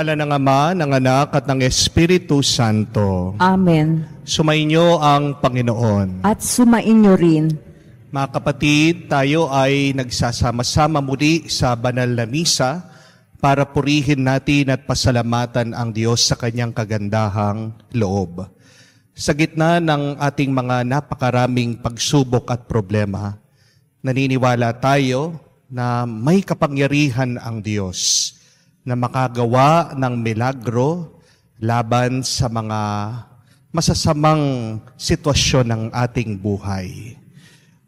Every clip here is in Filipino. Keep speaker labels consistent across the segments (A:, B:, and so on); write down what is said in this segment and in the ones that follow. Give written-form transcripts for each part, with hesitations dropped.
A: Ngalan ng Ama, ng Anak, at ng Espiritu Santo.
B: Amen.
A: Sumainyo ang Panginoon.
B: At sumainyo rin.
A: Mga kapatid, tayo ay nagsasama-sama muli sa banal na misa para purihin natin at pasalamatan ang Diyos sa kanyang kagandahang loob. Sa gitna ng ating mga napakaraming pagsubok at problema, naniniwala tayo na may kapangyarihan ang Diyos na makagawa ng milagro laban sa mga masasamang sitwasyon ng ating buhay.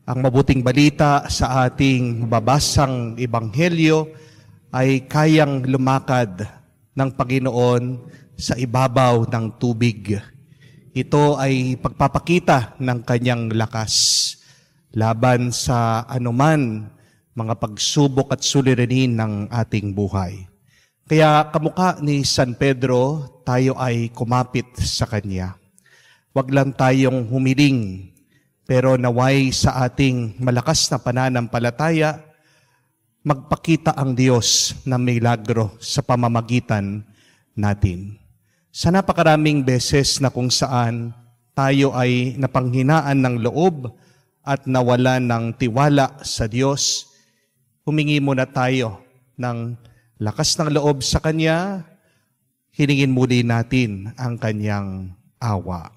A: Ang mabuting balita sa ating mababasang ebanghelyo ay kayang lumakad ng Panginoon sa ibabaw ng tubig. Ito ay pagpapakita ng kanyang lakas laban sa anuman mga pagsubok at suliranin ng ating buhay. Kaya kamukha ni San Pedro, tayo ay kumapit sa Kanya. Huwag lang tayong humiling, pero naway sa ating malakas na pananampalataya, magpakita ang Diyos ng milagro sa pamamagitan natin. Sa napakaraming beses na kung saan tayo ay napanghinaan ng loob at nawalan ng tiwala sa Diyos, humingi muna tayo ng lakas ng loob sa Kanya, hiningin muli natin ang Kanyang awa.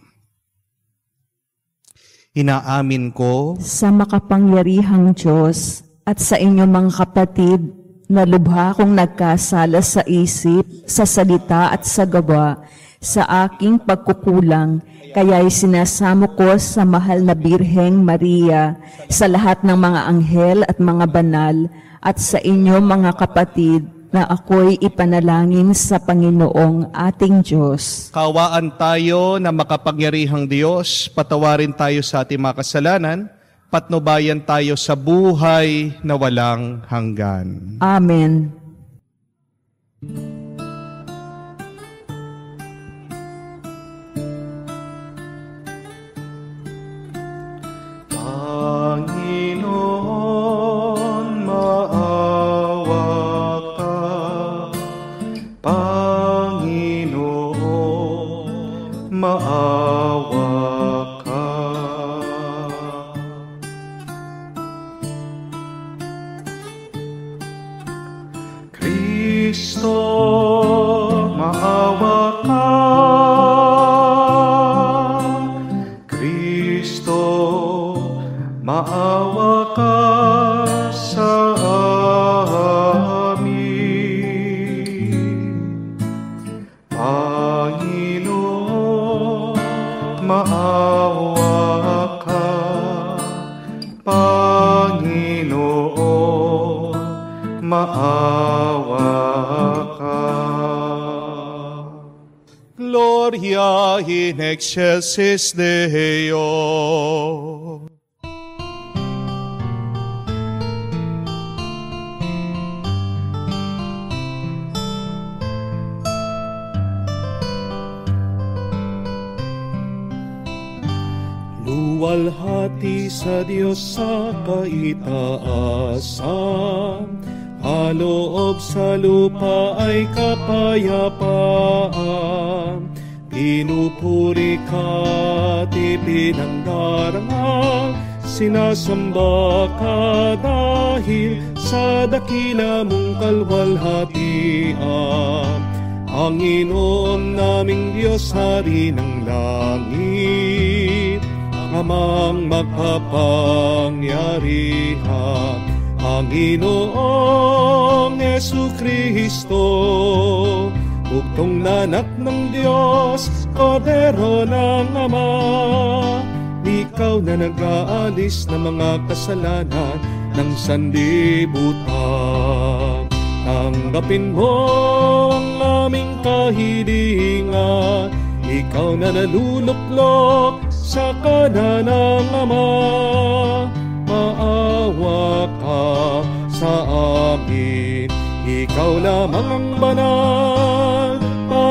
A: Inaamin ko
B: sa makapangyarihang Diyos at sa inyong mga kapatid na lubha kong nagkasala sa isip, sa salita at sa gawa, sa aking pagkukulang, kaya'y sinasamo ko sa mahal na Birheng Maria, sa lahat ng mga anghel at mga banal, at sa inyong mga kapatid, na ako'y ipanalangin sa Panginoong ating Diyos.
A: Kaawaan tayo na makapangyarihang Diyos, patawarin tayo sa ating mga kasalanan, patnubayan tayo sa buhay na walang hanggan.
B: Amen.
A: Gloria in excelsis Deo. Luwalhati sa Diyos sa kaitaasan, kaloob sa lupa ay kapayapaan. Pinupuri ka at ipinangdarama, sinasamba ka dahil sa dakila mong kalwalhatian. Panginoon naming Diyos, Hari ng langit, Amang magpapangyarihan, Panginoong Jesucristo, bugtong na anak ng Diyos, Kordero ng Ama. Ikaw na nag-aalis ng mga kasalanan ng sanlibutan. Tanggapin mo ang aming kahilingan, ikaw na naluluklok sa kanan ng Ama. Maawa ka sa amin, ikaw lamang ang banal,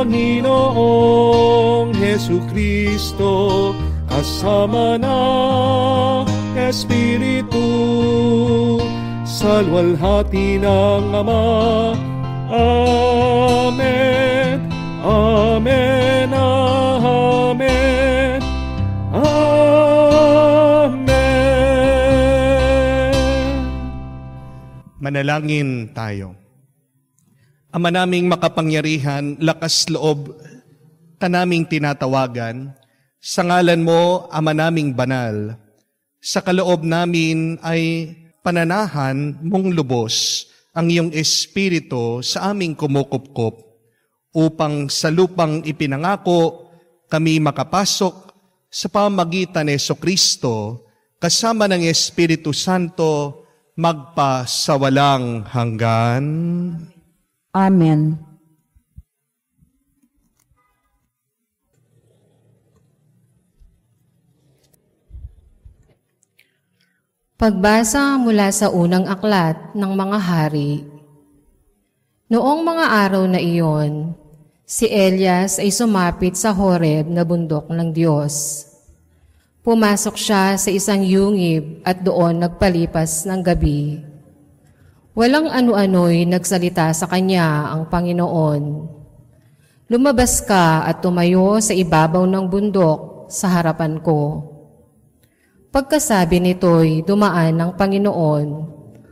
A: Panginoong Jesucristo, kasama ng Espiritu, sa luwalhati ng Ama
C: Amen. Amen. Amen. Amen.
A: Manalangin tayo. Ama naming makapangyarihan, lakas loob ka naming tinatawagan. Sa ngalan mo, Ama naming banal, sa kaloob namin ay pananahan mong lubos ang iyong Espiritu sa aming kumukupkup upang sa lupang ipinangako kami makapasok sa pamagitan ni Jesucristo kasama ng Espiritu Santo magpa sa walang hanggan.
B: Amen.
D: Pagbasa mula sa unang aklat ng mga hari. Noong mga araw na iyon, si Elias ay sumapit sa Horeb na bundok ng Diyos. Pumasok siya sa isang yungib at doon nagpalipas ng gabi. Walang ano-ano'y nagsalita sa kanya ang Panginoon. Lumabas ka at tumayo sa ibabaw ng bundok sa harapan ko. Pagkasabi nito'y dumaan ng Panginoon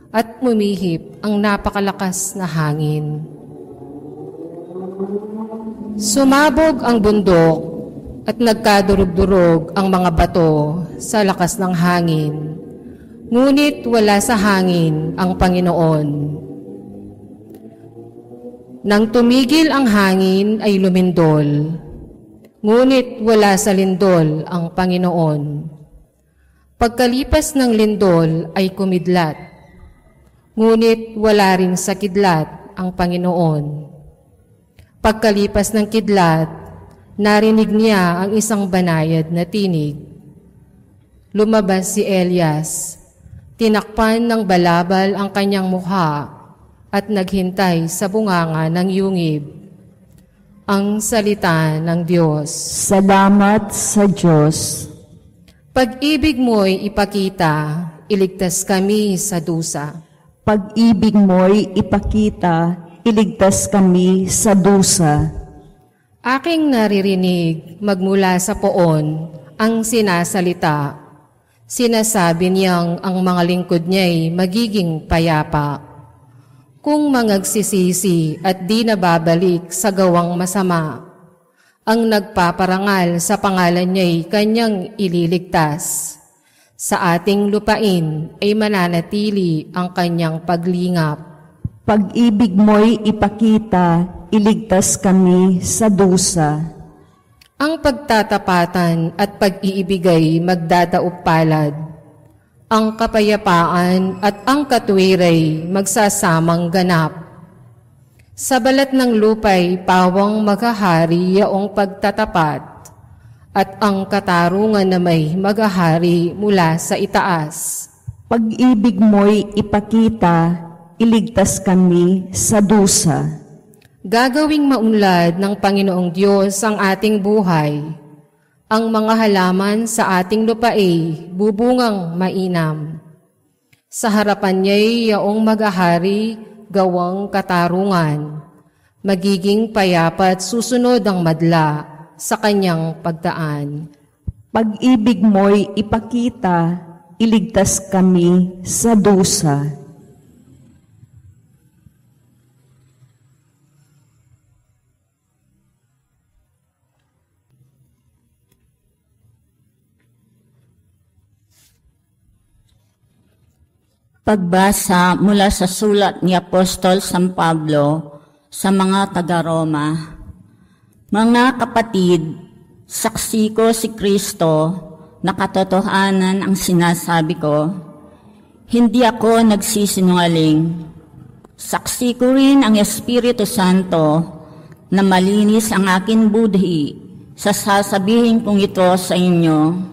D: at mumihip ang napakalakas na hangin. Sumabog ang bundok at nagkadurog-durog ang mga bato sa lakas ng hangin. Ngunit wala sa hangin ang Panginoon. Nang tumigil ang hangin ay lumindol, ngunit wala sa lindol ang Panginoon. Pagkalipas ng lindol ay kumidlat, ngunit wala rin sa kidlat ang Panginoon. Pagkalipas ng kidlat, narinig niya ang isang banayad na tinig. Lumabas si Elias. Tinakpan ng balabal ang kanyang mukha at naghintay sa bunganga ng yungib. Ang salita ng Diyos.
B: Salamat sa Diyos.
D: Pag-ibig mo'y ipakita, iligtas kami sa dusa.
B: Pag-ibig mo'y ipakita, iligtas kami sa dusa.
D: Aking naririnig magmula sa poon ang sinasalita. Sinasabi niyang ang mga lingkod niya'y magiging payapa. Kung mangagsisisi at di nababalik sa gawang masama, ang nagpaparangal sa pangalan niya'y kanyang ililigtas. Sa ating lupain ay mananatili ang kanyang paglingap.
B: Pag-ibig mo'y ipakita, iligtas kami sa dusa.
D: Ang pagtatapatan at pag-iibigay magdadaop palad. Ang kapayapaan at ang katuwiray magsasamang ganap. Sa balat ng lupay pawang maghahari yaong pagtatapat, at ang katarungan na may maghahari mula sa itaas.
B: Pag-ibig mo'y ipakita, iligtas kami sa dusa.
D: Gagawing maunlad ng Panginoong Diyos ang ating buhay. Ang mga halaman sa ating lupae bubungang mainam. Sa harapan niya'y yaong maghahari gawang katarungan. Magiging payapat susunod ang madla sa kanyang pagdaan.
B: Pag-ibig mo'y ipakita, iligtas kami sa dusa.
E: Pagbasa mula sa sulat ni Apostol San Pablo sa mga taga-Roma. Mga kapatid, saksi ko si Kristo na katotohanan ang sinasabi ko. Hindi ako nagsisinungaling. Saksi ko rin ang Espiritu Santo na malinis ang aking budhi sa sasabihin kong ito sa inyo.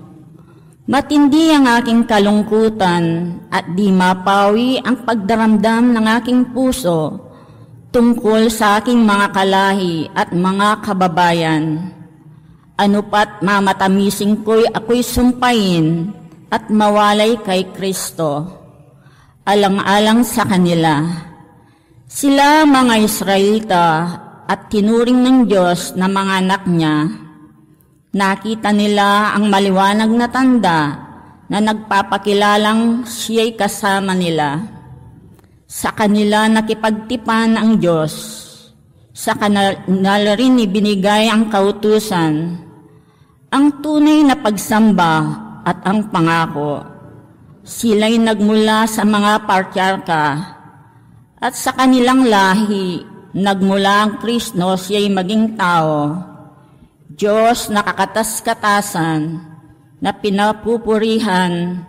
E: Matindi ang aking kalungkutan at di mapawi ang pagdaramdam ng aking puso tungkol sa aking mga kalahi at mga kababayan. Ano pat mamatamising ako'y sumpain at mawalay kay Kristo. Alang-alang sa kanila. Sila mga Israelita at tinuring ng Diyos na mga anak niya. Nakita nila ang maliwanag na tanda na nagpapakilalang siya'y kasama nila. Sa kanila nakipagtipan ang Diyos. Sa kanila rin ibinigay ang kautusan, ang tunay na pagsamba at ang pangako. Sila'y nagmula sa mga patriarka at sa kanilang lahi nagmula ang Kristo siya'y maging tao. Diyos na kakatas-katasan na pinapupurihan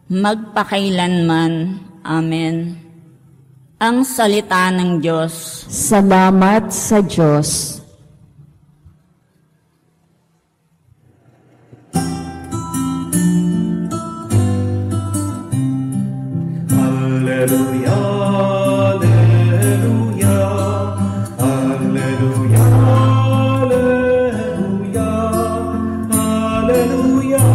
E: magpakailanman. Amen. Ang salita ng Diyos.
B: Salamat sa Diyos.
C: Alleluia, alleluia, alleluia, alleluia, alleluia,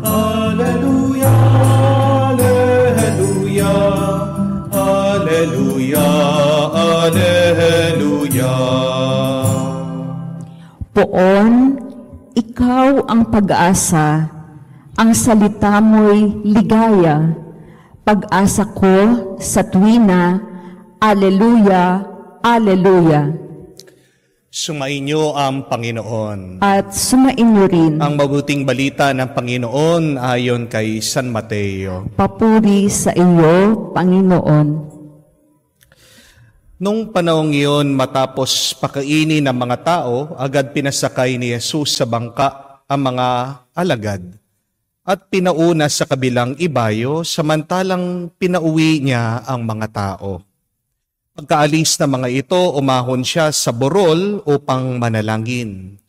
C: alleluia, alleluia, alleluia, alleluia, alleluia.
B: Poon, ikaw ang pag-asa, ang salita mo'y ligaya. Pag-asa ko sa tuwina, Alleluia, Alleluia.
A: Sumainyo ang Panginoon.
B: At sumainyo rin,
A: Ang mabuting balita ng Panginoon ayon kay San Mateo.
B: papuri sa iyo, Panginoon.
A: Nung panahong iyon, matapos pakainin ng mga tao, agad pinasakay ni Jesus sa bangka ang mga alagad at pinauna sa kabilang ibayo samantalang pinauwi niya ang mga tao. Pagkaalis ng mga ito, umahon siya sa burol upang manalangin.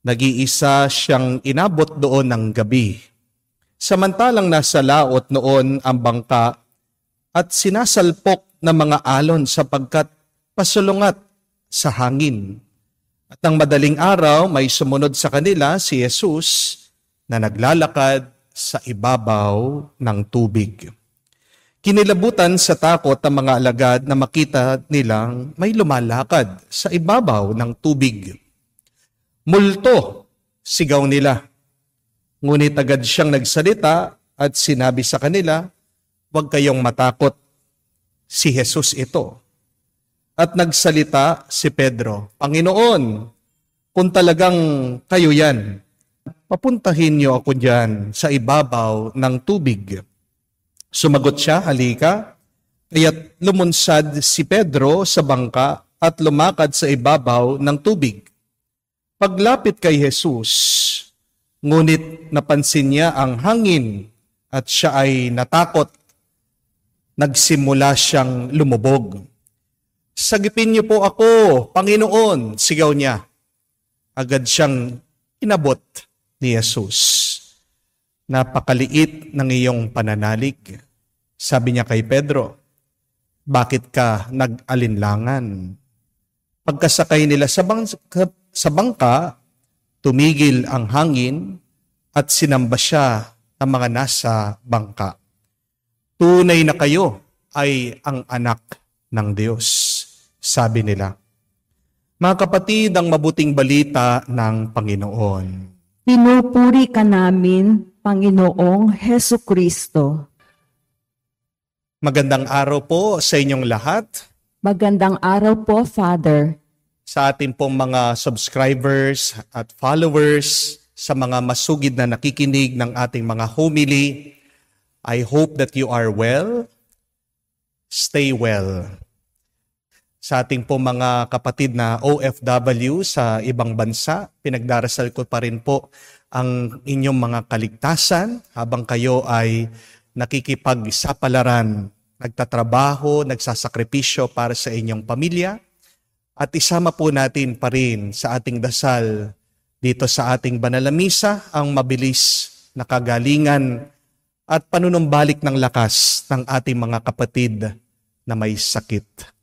A: Nag-iisa siyang inabot doon ng gabi. Samantalang nasa laot noon ang bangka at sinasalpok ng mga alon sapagkat pasulungat sa hangin. At ang madaling araw, may sumunod sa kanila si Jesus na naglalakad sa ibabaw ng tubig. Kinilabutan sa takot ang mga alagad na makita nilang may lumalakad sa ibabaw ng tubig. Multo, sigaw nila. Ngunit agad siyang nagsalita at sinabi sa kanila, huwag kayong matakot. Si Jesus ito. At nagsalita si Pedro, Panginoon, kung talagang kayo yan, papuntahin niyo ako dyan sa ibabaw ng tubig. Sumagot siya, halika. Kaya't lumunsad si Pedro sa bangka at lumakad sa ibabaw ng tubig. Paglapit kay Jesus, ngunit napansin niya ang hangin at siya ay natakot. Nagsimula siyang lumubog. Sagipin niyo po ako, Panginoon, sigaw niya. Agad siyang inabot ni Jesus. Napakaliit ng iyong pananalig. Sabi niya kay Pedro, bakit ka nag-alinlangan? Pagkasakay nila sa bangka, tumigil ang hangin at sinamba siya ng mga nasa bangka. Tunay na kayo ay ang anak ng Diyos, sabi nila. Mga kapatid, ang mabuting balita ng Panginoon.
B: Pinupuri ka namin, Panginoong Hesu Kristo.
A: Magandang araw po sa inyong lahat.
B: Magandang araw po, Father.
A: Sa ating pong mga subscribers at followers, sa mga masugid na nakikinig ng ating mga homily, I hope that you are well. Stay well. Sa ating po mga kapatid na OFW sa ibang bansa, pinagdarasal ko pa rin po ang inyong mga kaligtasan habang kayo ay nakikipagsapalaran, nagtatrabaho, nagsasakripisyo para sa inyong pamilya. At isama po natin pa rin sa ating dasal dito sa ating banal na misa ang mabilis na kagalingan at panunumbalik ng lakas ng ating mga kapatid na may sakit.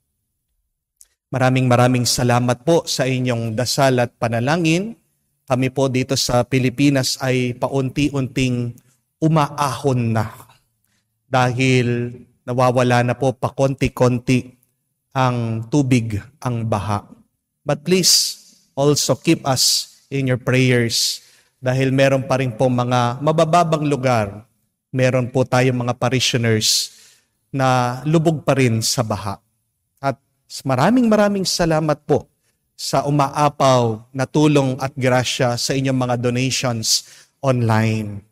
A: Maraming salamat po sa inyong dasal at panalangin. kami po dito sa Pilipinas ay paunti-unting umaahon na dahil nawawala na po pakonti-konti ang tubig, ang baha. But please also keep us in your prayers dahil meron pa rin po mga mabababang lugar. Meron po tayong mga parishioners na lubog pa rin sa baha. At maraming salamat po sa umaapaw na tulong at grasya sa inyong mga donations online.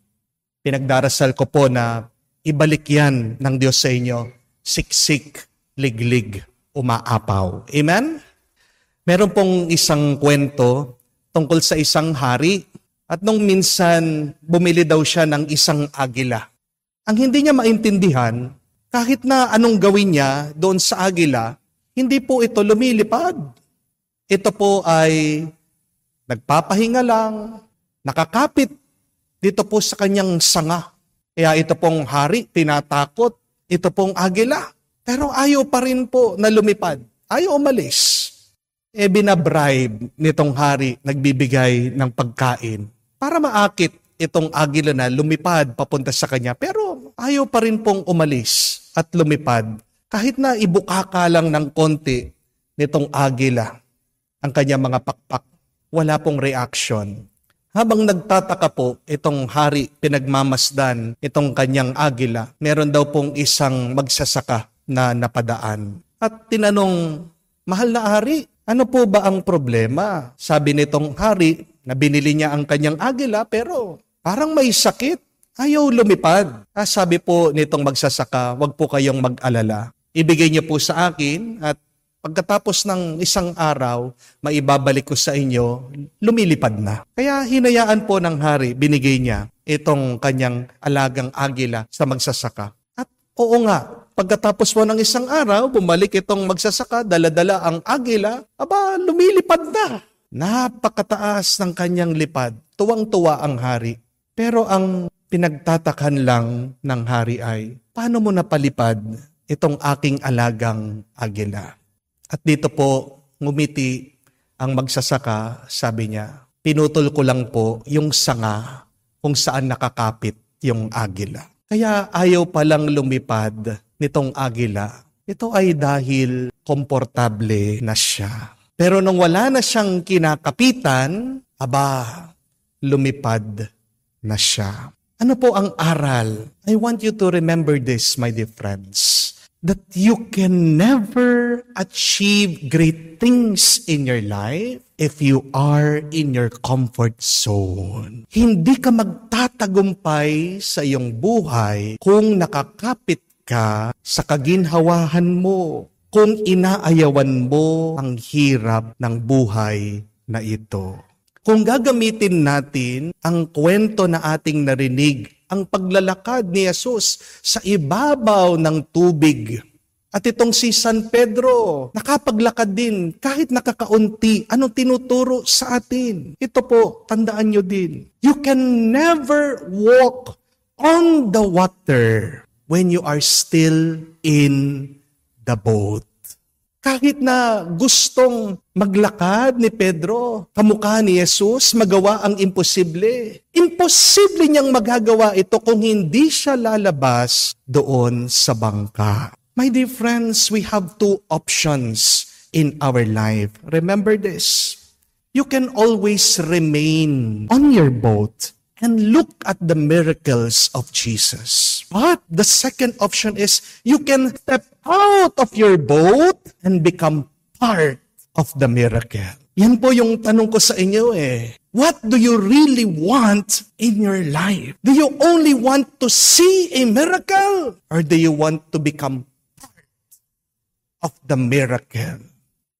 A: Pinagdarasal ko po na ibalik yan ng Diyos sa inyo, siksik, liglig, umaapaw. Amen? Meron pong isang kwento tungkol sa isang hari at nung minsan bumili daw siya ng isang agila. Ang hindi niya maintindihan, kahit na anong gawin niya doon sa agila, hindi po ito lumilipad. Ito po ay nagpapahinga lang, nakakapit dito po sa kanyang sanga. Kaya ito pong hari, tinatakot, ito pong agila. Pero ayaw pa rin po na lumipad. Ayaw umalis. Binabribe nitong hari, nagbibigay ng pagkain para maakit itong agila na lumipad papunta sa kanya. Pero ayaw pa rin pong umalis at lumipad. Kahit na ibukaka lang ng konti nitong agila ang kanyang mga pakpak, wala pong reaction. Habang nagtataka po itong hari, pinagmamasdan itong kanyang agila, meron daw pong isang magsasaka na napadaan. At tinanong, mahal na hari, ano po ba ang problema? Sabi nitong hari na binili niya ang kanyang agila pero parang may sakit, ayaw lumipad. Sabi po nitong magsasaka, wag po kayong mag-alala. Ibigay niyo po sa akin at pagkatapos ng isang araw, maibabalik ko sa inyo, lumilipad na. Kaya hinayaan po ng hari, binigay niya itong kanyang alagang agila sa magsasaka. At oo nga, pagkatapos po ng isang araw, bumalik itong magsasaka, dala-dala ang agila, lumilipad na. Napakataas ng kanyang lipad. Tuwang-tuwa ang hari. Pero ang pinagtatakan lang ng hari ay, paano mo napalipad itong aking alagang agila? At dito po, ngumiti ang magsasaka, sabi niya, pinutol ko lang po yung sanga kung saan nakakapit yung agila. Kaya ayaw palang lumipad nitong agila. Ito ay dahil komportable na siya. Pero nung wala na siyang kinakapitan, lumipad na siya. Ano po ang aral? I want you to remember this, my dear friends. That you can never achieve great things in your life if you are in your comfort zone. Hindi ka magtatagumpay sa iyong buhay kung nakakapit ka sa kaginhawahan mo, kung inaayawan mo ang hirap ng buhay na ito. Kung gagamitin natin ang kwento na ating narinig, ang paglalakad ni Jesus sa ibabaw ng tubig. At itong si San Pedro, nakapaglakad din kahit nakakaunti. Anong tinuturo sa atin? Ito po, tandaan nyo din. You can never walk on the water when you are still in the boat. Kahit na gustong maglakad ni Pedro, kamukha ni Jesus, magawa ang imposible. Imposible niyang magagawa ito kung hindi siya lalabas doon sa bangka. My dear friends, we have two options in our life. Remember this. You can always remain on your boat and look at the miracles of Jesus. But the second option is you can step out of your boat and become part of the miracle. Yan po yung tanong ko sa inyo What do you really want in your life? Do you only want to see a miracle? Or do you want to become part of the miracle?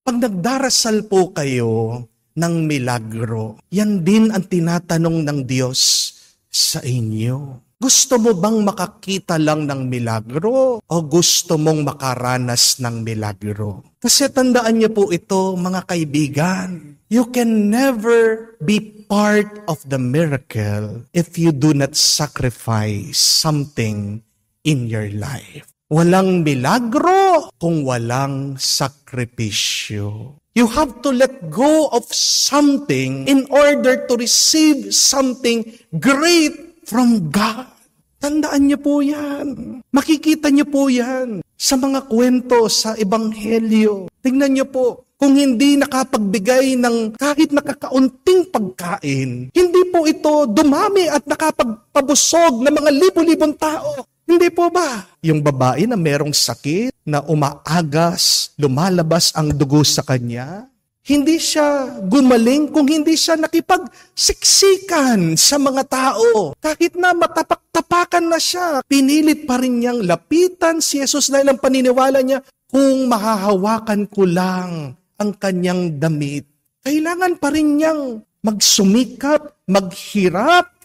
A: Pag nagdarasal po kayo ng milagro, yan din ang tinatanong ng Diyos sa inyo. Gusto mo bang makakita lang ng milagro o gusto mong makaranas ng milagro? Kasi tandaan niyo po ito, mga kaibigan. You can never be part of the miracle if you do not sacrifice something in your life. Walang milagro kung walang sakripisyo. You have to let go of something in order to receive something great from God. Tandaan niyo po yan. Makikita niyo po yan sa mga kwento sa Ebanghelyo. Tingnan niyo po, kung hindi nakapagbigay ng kahit nakakaunting pagkain, hindi po ito dumami at nakapagpabusog ng mga libo-libong tao. Hindi po ba? Yung babae na merong sakit, na umaagas, lumalabas ang dugo sa kanya, hindi siya gumaling kung hindi siya nakipagsiksikan sa mga tao. Kahit na matapak-tapakan na siya, pinilit pa rin niyang lapitan si Jesus dahil ang paniniwala niya, kung mahahawakan ko lang ang kanyang damit. Kailangan pa rin niyang magsumikap, maghirap,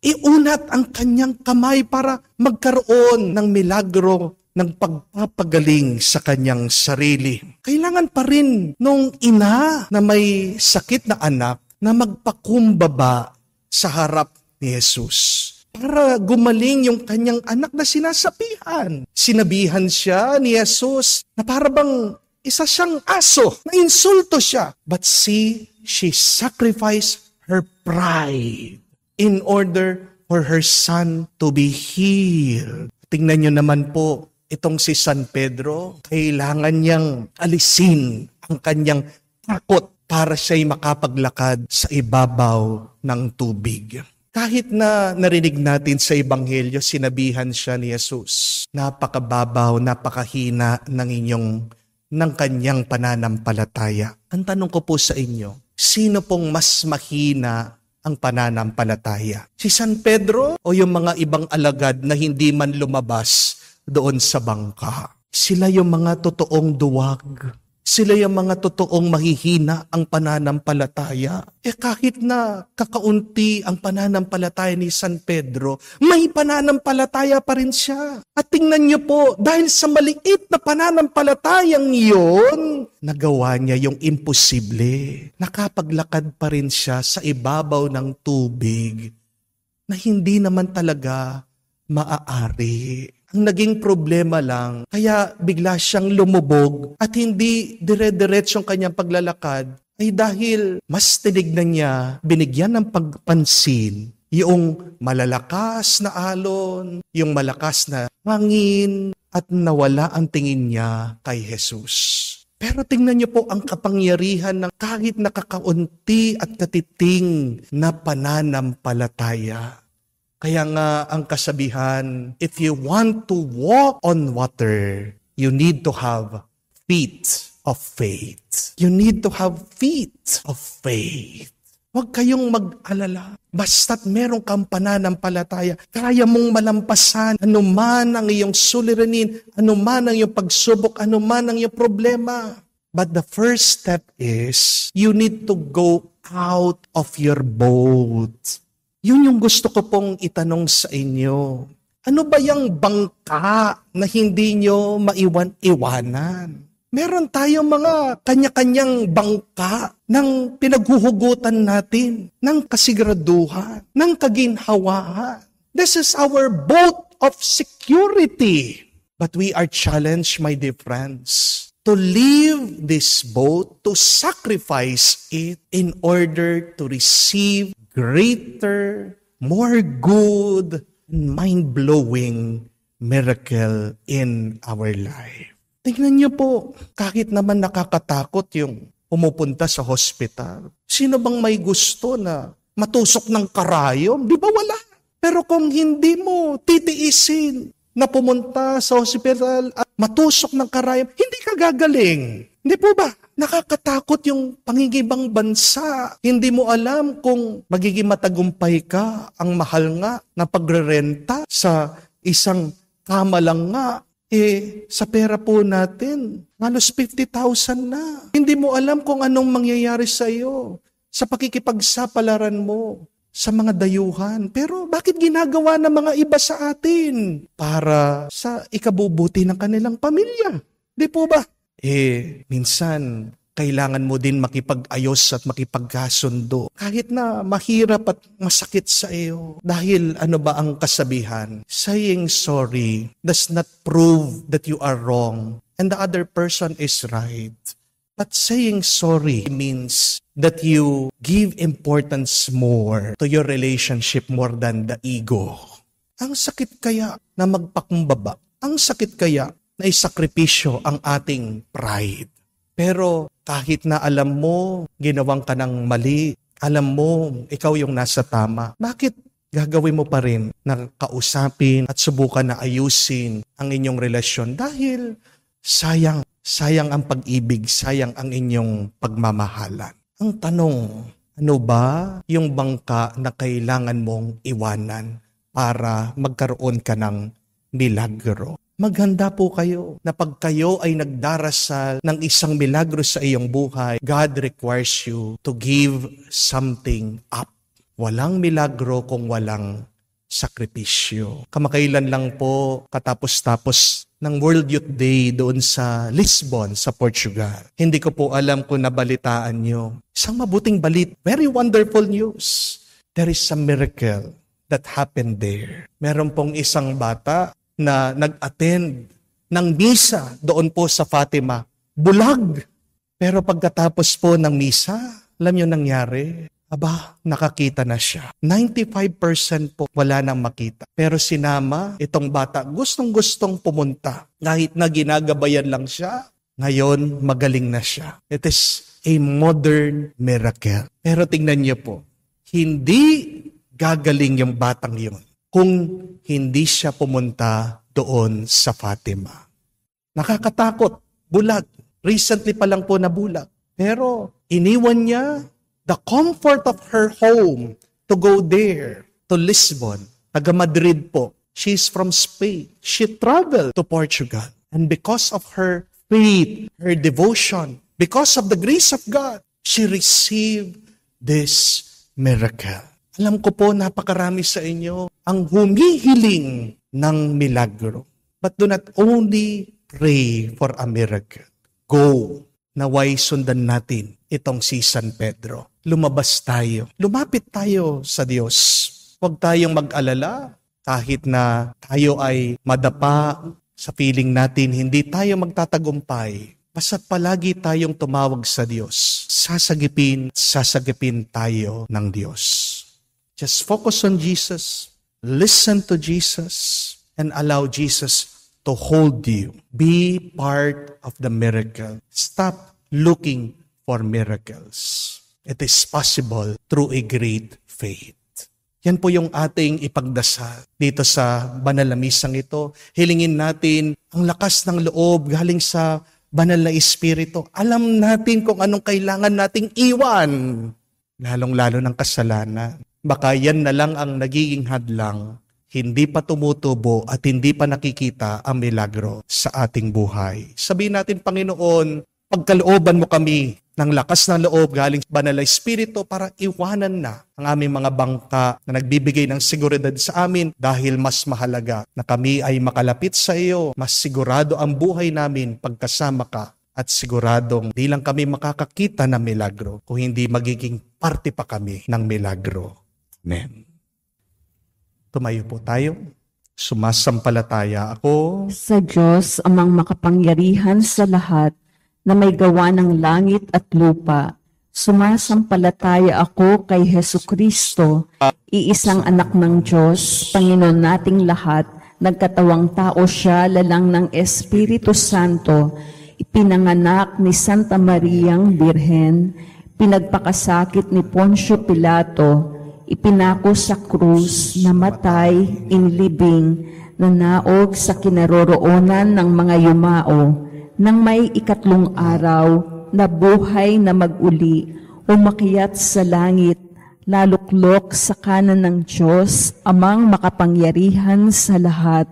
A: iunat ang kanyang kamay para magkaroon ng milagro ng pagpapagaling sa kanyang sarili. Kailangan pa rin nung ina na may sakit na anak na magpakumbaba sa harap ni Jesus para gumaling yung kanyang anak na sinasabihan. Sinabihan siya ni Jesus na parang isa siyang aso, na insulto siya. But see, she sacrificed her pride in order for her son to be healed. Tingnan nyo naman po, itong si San Pedro, kailangan niyang alisin ang kanyang takot para siya'y makapaglakad sa ibabaw ng tubig. Kahit na narinig natin sa Ebanghelyo, sinabihan siya ni Jesus, napakababaw, napakahina ng kanyang pananampalataya. Ang tanong ko po sa inyo, sino pong mas mahina ang pananampalataya? Si San Pedro o yung mga ibang alagad na hindi man lumabas doon sa bangka? Sila yung mga totoong duwag. Sila yung mga totoong mahihina ang pananampalataya. Kahit na kakaunti ang pananampalataya ni San Pedro, may pananampalataya pa rin siya. At tingnan niyo po, dahil sa maliit na pananampalatayang iyon, nagawa niya yung imposible. Nakapaglakad pa rin siya sa ibabaw ng tubig na hindi naman talaga maaari. Ang naging problema lang, kaya bigla siyang lumubog at hindi dire-diretsong kanyang paglalakad ay dahil mas tinignan niya, binigyan ng pagpansin yung malalakas na alon, yung malakas na hangin at nawala ang tingin niya kay Jesus. Pero tingnan niyo po ang kapangyarihan ng kahit nakakaunti at katiting na pananampalataya. Kaya nga ang kasabihan, if you want to walk on water, you need to have feet of faith. You need to have feet of faith. Huwag kayong mag-alala. Basta't meron kang pananampalataya, kaya mong malampasan anuman ang iyong suliranin, anuman ang iyong pagsubok, anuman ang iyong problema. But the first step is, you need to go out of your boat. Yun yung gusto ko pong itanong sa inyo. Ano ba yung bangka na hindi nyo maiwan-iwanan? Meron tayong mga kanya-kanyang bangka ng pinaghuhugutan natin, ng kasiguraduhan, ng kaginhawaan. This is our boat of security. But we are challenged, my dear friends, to leave this boat, to sacrifice it in order to receive greater, more good, mind-blowing miracle in our life. Tingnan niyo po, kahit naman nakakatakot yung pumupunta sa hospital. Sino bang may gusto na matusok ng karayom? Di ba wala? Pero kung hindi mo titiisin na pumunta sa hospital at matusok ng karayom, hindi ka gagaling. Hindi po ba? Nakakatakot yung pangingibang bansa. Hindi mo alam kung magiging matagumpay ka. Ang mahal nga na pagrerenta sa isang kama lang nga. Sa pera po natin, halos 50,000 na. Hindi mo alam kung anong mangyayari sa iyo sa pakikipagsapalaran mo sa mga dayuhan. Pero bakit ginagawa ng mga iba sa atin? Para sa ikabubuti ng kanilang pamilya. Di po ba? Minsan, kailangan mo din makipag-ayos at makipagkasundo. Kahit na mahirap at masakit sa iyo. Dahil ano ba ang kasabihan? Saying sorry does not prove that you are wrong and the other person is right. But saying sorry means that you give importance more to your relationship more than the ego. Ang sakit kaya na magpakumbaba? Ang sakit kaya na isakripisyo ang ating pride? Pero kahit na alam mo, ginawang ka ng mali, alam mo, ikaw yung nasa tama, bakit gagawin mo pa rin na kausapin at subukan na ayusin ang inyong relasyon? Dahil sayang ang pag-ibig, sayang ang inyong pagmamahalan. Ang tanong, ano ba yung bangka na kailangan mong iwanan para magkaroon ka ng milagro? Maghanda po kayo na pag kayo ay nagdarasal ng isang milagro sa iyong buhay, God requires you to give something up. Walang milagro kung walang sakripisyo. Kamakailan lang po katapos-tapos ng World Youth Day doon sa Lisbon, sa Portugal. Hindi ko po alam kung nabalitaan nyo. Isang mabuting balit, very wonderful news. There is a miracle that happened there. Meron pong isang bata na nag-attend ng misa doon po sa Fatima. Bulag! Pero pagkatapos po ng misa, alam nyo nangyari? Aba, nakakita na siya. 95% po wala nang makita. Pero sinama itong bata, gustong-gustong pumunta. Kahit na ginagabayan lang siya, ngayon magaling na siya. It is a modern miracle. Pero tingnan niyo po, hindi gagaling yung batang yun kung hindi siya pumunta doon sa Fatima. Nakakatakot, bulag. Recently pa lang po nabulag. Pero iniwan niya the comfort of her home to go there, to Lisbon. Taga Madrid po. She's from Spain. She traveled to Portugal. And because of her faith, her devotion, because of the grace of God, she received this miracle. Alam ko po, napakarami sa inyo ang humihiling ng milagro. But do not only pray for a miracle. Go. Naway sundan natin itong si San Pedro. Lumabas tayo. Lumapit tayo sa Diyos. Huwag tayong mag-alala kahit na tayo ay madapa sa feeling natin, hindi tayo magtatagumpay. Basta't palagi tayong tumawag sa Diyos. Sasagipin tayo ng Diyos. Just focus on Jesus. Listen to Jesus. And allow Jesus to hold you. Be part of the miracle. Stop looking for miracles. It is possible through a great faith. Yan po yung ating ipagdasal dito sa banal na misang ito. Hilingin natin ang lakas ng loob galing sa banal na Espiritu. Alam natin kung anong kailangan nating iwan. Lalong-lalo ng kasalanan. Baka yan na lang ang nagiging hadlang. Hindi pa tumutubo at hindi pa nakikita ang milagro sa ating buhay. Sabihin natin, Panginoon, pagkalooban mo kami ng lakas ng loob galing sa banal na Espiritu para iwanan na ang aming mga bangka na nagbibigay ng seguridad sa amin dahil mas mahalaga na kami ay makalapit sa iyo. Mas sigurado ang buhay namin pagkasama ka at siguradong di lang kami makakakita ng milagro kung hindi magiging parte pa kami ng milagro. Amen. Tumayo po tayo. Sumasampalataya ako
B: sa Diyos amang makapangyarihan sa lahat na may gawa ng langit at lupa. Sumasampalataya ako kay Hesukristo, iisang anak ng Diyos, Panginoon nating lahat, nagkatawang tao siya, lalang ng Espiritu Santo, ipinanganak ni Santa Mariang Birhen, pinagpakasakit ni Poncio Pilato, ipinako sa krus, namatay, inlibing, nanaog sa kinaroroonan ng mga yumao, nang may ikatlong araw, nabuhay na mag-uli, umakyat sa langit, laluklok sa kanan ng Diyos, amang makapangyarihan sa lahat.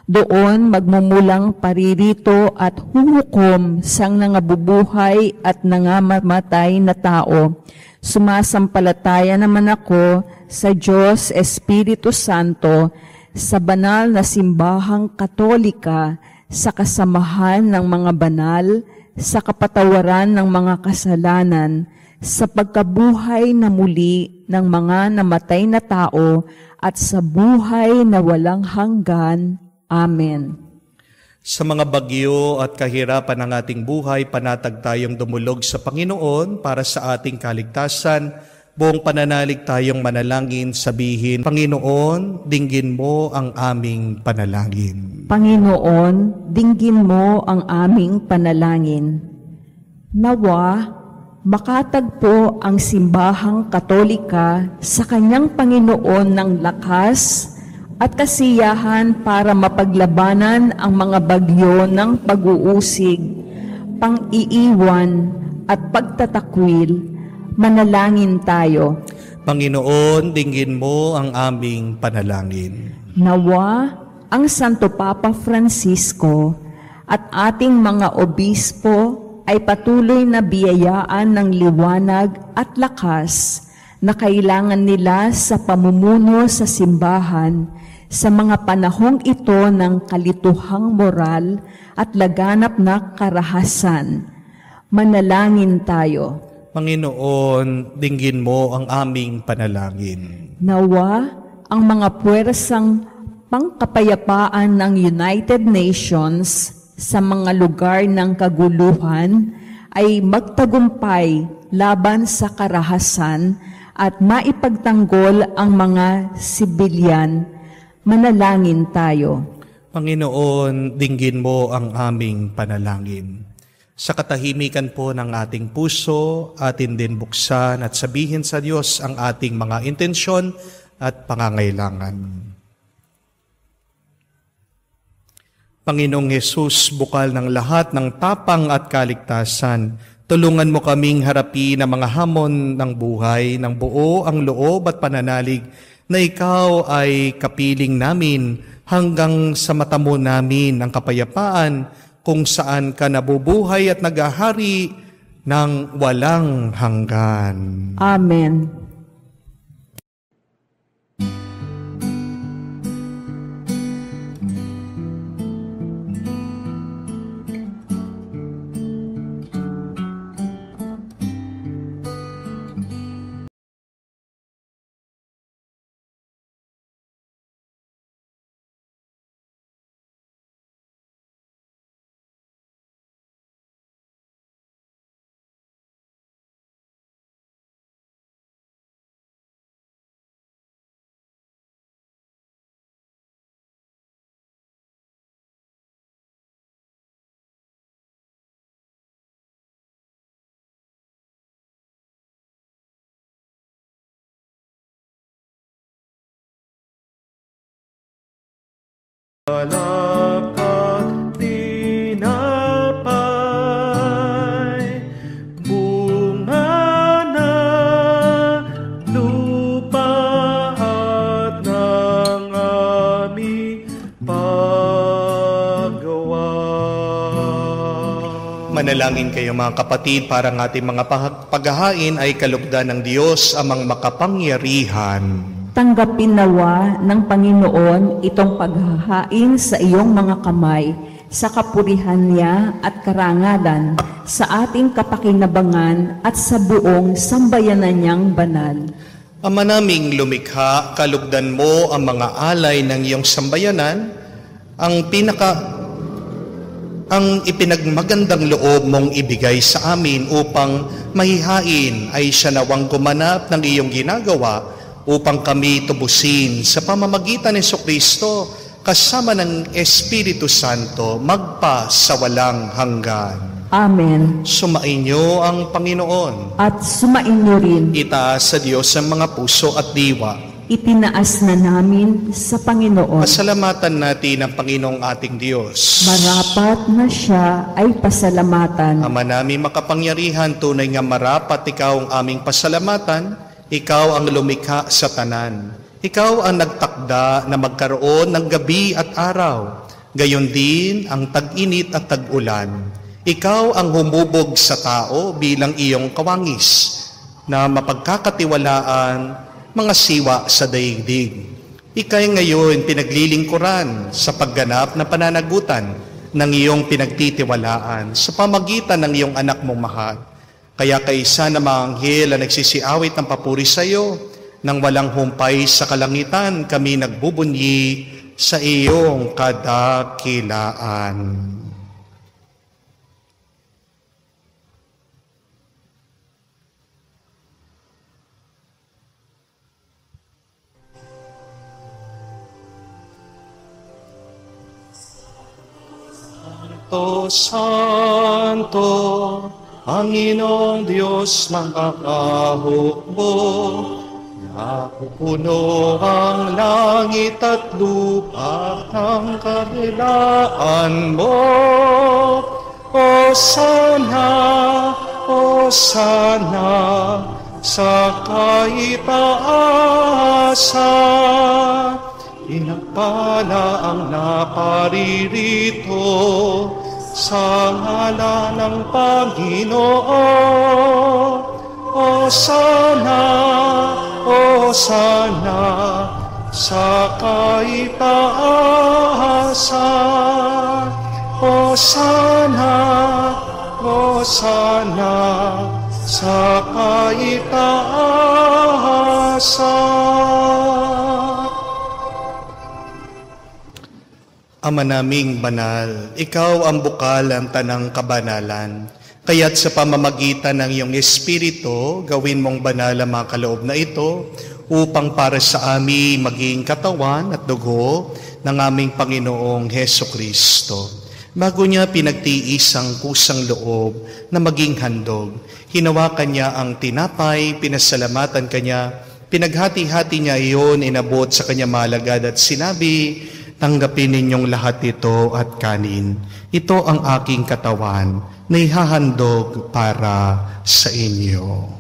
B: Doon magmumulang paririto at huhukom sang nangabubuhay at nangamamatay na tao. Sumasampalataya naman ako sa Diyos Espiritu Santo, sa banal na simbahang Katolika, sa kasamahan ng mga banal, sa kapatawaran ng mga kasalanan, sa pagkabuhay na muli ng mga namatay na tao, at sa buhay na walang hanggan. Amen.
A: Sa mga bagyo at kahirapan ng ating buhay, panatag tayong dumulog sa Panginoon para sa ating kaligtasan. Buong pananalig tayong manalangin, sabihin, Panginoon, dinggin mo ang aming panalangin.
B: Panginoon, dinggin mo ang aming panalangin. Nawa, makatagpo ang simbahang Katolika sa kanyang Panginoon ng lakas at kasiyahan para mapaglabanan ang mga bagyo ng pag-uusig, pang-iiwan at pagtatakwil. Manalangin tayo.
A: Panginoon, dinggin mo ang aming panalangin.
B: Nawa ang Santo Papa Francisco at ating mga obispo ay patuloy na biyayaan ng liwanag at lakas na kailangan nila sa pamumuno sa simbahan sa mga panahong ito ng kalituhang moral at laganap na karahasan. Manalangin tayo.
A: Panginoon, dinggin mo ang aming panalangin.
B: Nawa ang mga puwersang pangkapayapaan ng United Nations sa mga lugar ng kaguluhan ay magtagumpay laban sa karahasan at maipagtanggol ang mga sibilyan. Manalangin tayo.
A: Panginoon, dinggin mo ang aming panalangin. Sa katahimikan po ng ating puso, atin din buksan at sabihin sa Diyos ang ating mga intensyon at pangangailangan. Panginoong Hesus, bukal ng lahat ng tapang at kaligtasan, tulungan mo kaming harapin ang mga hamon ng buhay ng buo ang loob at pananalig na ikaw ay kapiling namin hanggang sa matamo namin ang kapayapaan kung saan ka nabubuhay at naghahari ng walang hanggan.
B: Amen.
C: Alak at tinapay, bunga na lupa at ng aming paggawa.
A: Manalangin kayo mga kapatid para ng ating mga paghahain ay kalugdan ng Diyos amang makapangyarihan.
B: Tanggapin nawa ng Panginoon itong paghahain sa iyong mga kamay sa kapurihan niya at karangalan sa ating kapakinabangan at sa buong sambayanan niyang banal.
A: Ama naming lumikha, kalugdan mo ang mga alay ng iyong sambayanan, ang ipinagmagandang loob mong ibigay sa amin upang mahihain ay siya nawang gumanap ng iyong ginagawa upang kami tubusin sa pamamagitan ni Jesucristo kasama ng Espiritu Santo magpa sa walang hanggan.
B: Amen.
A: Sumainyo ang Panginoon.
B: At sumainyo rin.
A: Itaas sa Diyos ang mga puso at diwa.
B: Itinaas na namin sa Panginoon.
A: Pasalamatan natin ang Panginoong ating Diyos.
B: Marapat na siya ay pasalamatan.
A: Ama namin makapangyarihan, tunay nga marapat ikaw ang aming pasalamatan. Ikaw ang lumikha sa tanan. Ikaw ang nagtakda na magkaroon ng gabi at araw. Gayon din ang tag-init at tag-ulan. Ikaw ang humubog sa tao bilang iyong kawangis na mapagkakatiwalaan mga siwa sa daigdig. Ika'y ngayon pinaglilingkuran sa pagganap na pananagutan ng iyong pinagtitiwalaan sa pamagitan ng iyong anak mong mahal. Kaya kaisa na mga anghel na nagsisiawit ng papuri sa iyo, nang walang humpay sa kalangitan kami nagbubunyi sa iyong kadakilaan. Santo, Santo, Panginoong Diyos makakahukbo, napupuno ang langit at lupa ng kabilaan mo. Hosana, Hosana, sa kaitaasan. Pinagpala ang naparirito sa ngalan ng Panginoon. Hosana, Hosana, sa kaitaasan. Hosana, Hosana, sa kaitaasan. Ama naming banal, ikaw ang bukal ang tanang kabanalan. Kaya't sa pamamagitan ng iyong Espiritu, gawin mong banal ang mga kaloob na ito upang para sa amin maging katawan at dugo ng aming Panginoong Heso Kristo. Bago niya pinagtiis ang kusang loob na maging handog, hinawakan niya ang tinapay, pinasalamatan kanya, pinaghati-hati niya iyon, inabot sa kanya malagad at sinabi, tanggapin ninyong lahat ito at kanin. Ito ang aking katawan na ihahandog para sa inyo.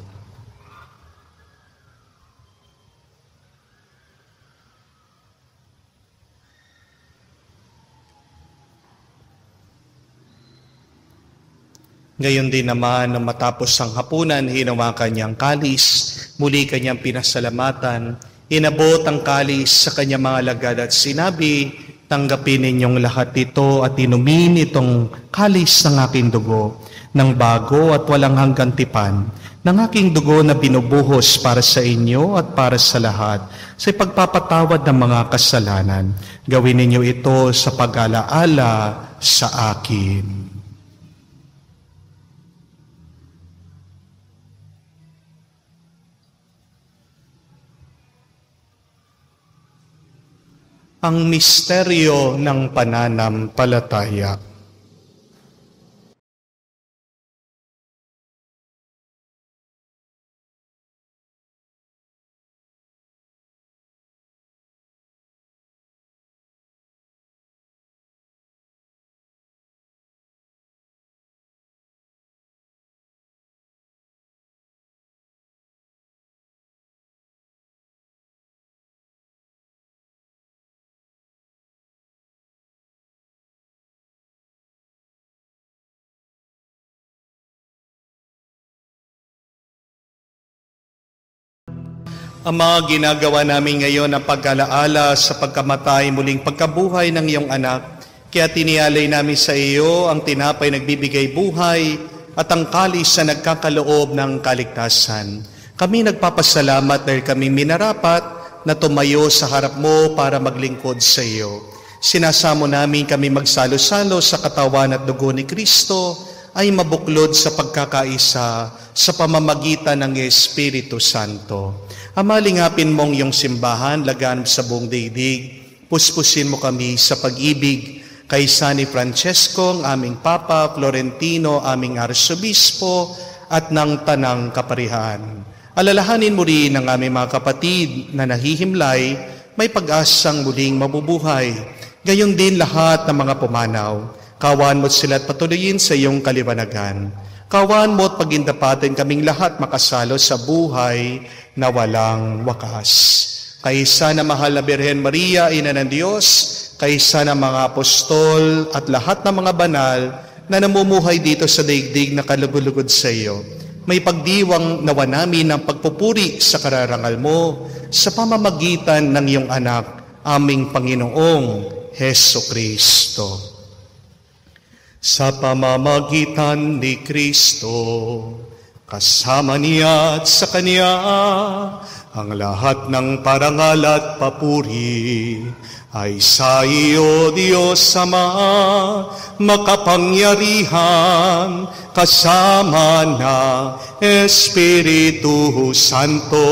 A: Gayon din naman, nang matapos ang hapunan, hinawakan niyang kalis, muli kanyang pinasalamatan, inabot ang kalis sa kanyang mga alagad at sinabi, tanggapin ninyong lahat ito at inumin itong kalis ng aking dugo, ng bago at walang hanggang tipan, ng aking dugo na binubuhos para sa inyo at para sa lahat, sa ipagpapatawad ng mga kasalanan. Gawin ninyo ito sa pag-alaala sa akin. Ang misteryo ng pananampalataya. Ama, ginagawa namin ngayon ang pag-alaala sa pagkamatay muling pagkabuhay ng iyong anak. Kaya tinialay namin sa iyo ang tinapay nagbibigay buhay at ang kalis na nagkakaloob ng kaligtasan. Kami nagpapasalamat dahil kami minarapat na tumayo sa harap mo para maglingkod sa iyo. Sinasamo namin kami magsalo-salo sa katawan at dugo ni Kristo ay mabuklod sa pagkakaisa sa pamamagitan ng Espiritu Santo. Ama, lingapin mong iyong simbahan, lagan sa buong daigdig. Puspusin mo kami sa pag-ibig kay San Francesco, ang aming Papa, Florentino, aming Arsobispo, at ng Tanang Kaparihan. Alalahanin mo rin ang aming mga kapatid na nahihimlay, may pag-asang muling mabubuhay. Gayon din lahat ng mga pumanaw. Kawan mo't sila at patuloyin sa iyong kaliwanagan. Kawan mo't pagindapatin kaming lahat makasalo sa buhay na walang wakas. Kaysa na mahal na Birhen Maria, Ina ng Diyos, kaysa na mga apostol at lahat ng mga banal na namumuhay dito sa daigdig na kalugod-lugod sa iyo, may pagdiwang nawa namin ng pagpupuri sa kararangal mo sa pamamagitan ng iyong anak, aming Panginoong Heso Kristo. Sa pamamagitan ni Kristo, kasama niya at sa Kanya, ang lahat ng parangal at papuri ay sa iyo, Diyos Ama, makapangyarihan, kasama ng Espiritu Santo,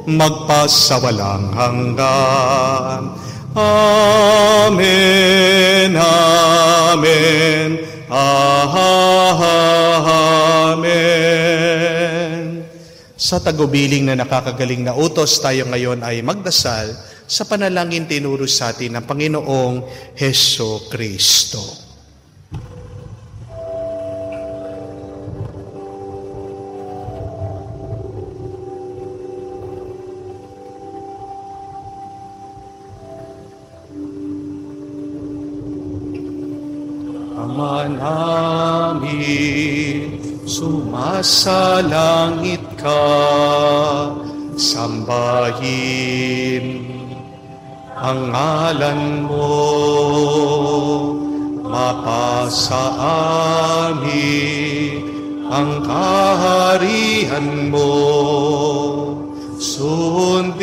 A: magpasawalang hanggan. Amen, Amen, Amen. Sa tagubiling na nakakagaling na utos, tayo ngayon ay magdasal sa panalangin tinuro sa atin ng Panginoong Heso Kristo. Ama namin, sumasalangit ka, sambahin ang ngalan mo, mapasa amin ang kaharian mo, sundin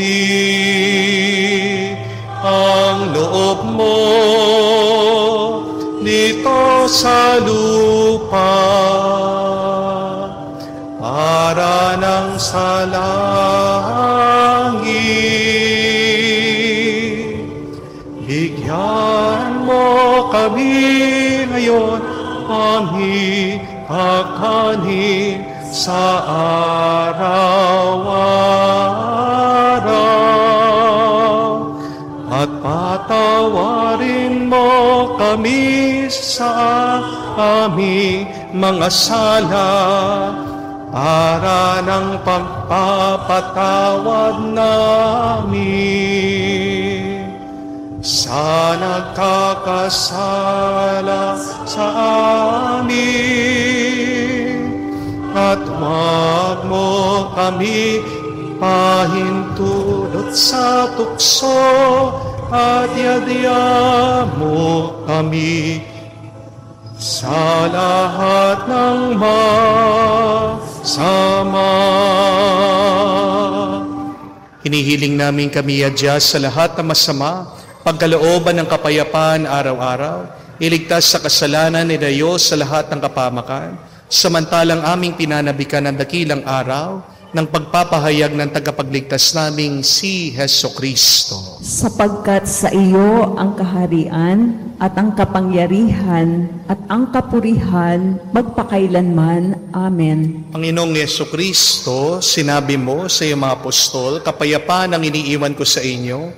A: ang loob mo dito sa lupa para nang sa langit. Bigyan mo kami ngayon aming kakanin sa araw-araw, at patawarin mo kami sa aming mga sala para ng pagpapatawad namin sa nagkakasala sa amin, at huwag mo kami pahintulot sa tukso, at yadya mo kami sa lahat ng masama. Hinihiling namin kami yadya sa lahat ng masama, pagkalooban ng kapayapaan araw-araw, iligtas sa kasalanan ni Diyos sa lahat ng kapamakan, samantalang aming pinanabikan ng dakilang araw ng pagpapahayag ng tagapagligtas naming si Heso Kristo.
B: Sapagkat sa iyo ang kaharian at ang kapangyarihan at ang kapurihan magpakailanman. Amen.
A: Panginoong Heso Kristo, sinabi mo sa iyong mga apostol, kapayapaan ang iniiwan ko sa inyo,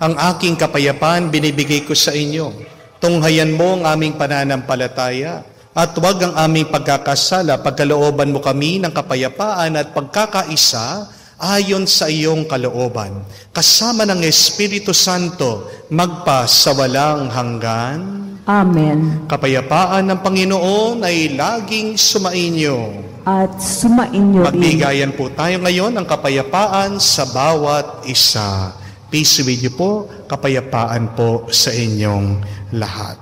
A: ang aking kapayapaan binibigay ko sa inyo. Tunghayan mo ang aming pananampalataya, at huwag ang aming pagkakasala, pagkalooban mo kami ng kapayapaan at pagkakaisa ayon sa iyong kalooban. Kasama ng Espiritu Santo, magpasawalang hanggan.
B: Amen.
A: Kapayapaan ng Panginoon ay laging sumainyo.
B: At sumainyo rin.
A: Magbigayan po tayo ngayon ng kapayapaan sa bawat isa. Peace with you po, kapayapaan po sa inyong lahat.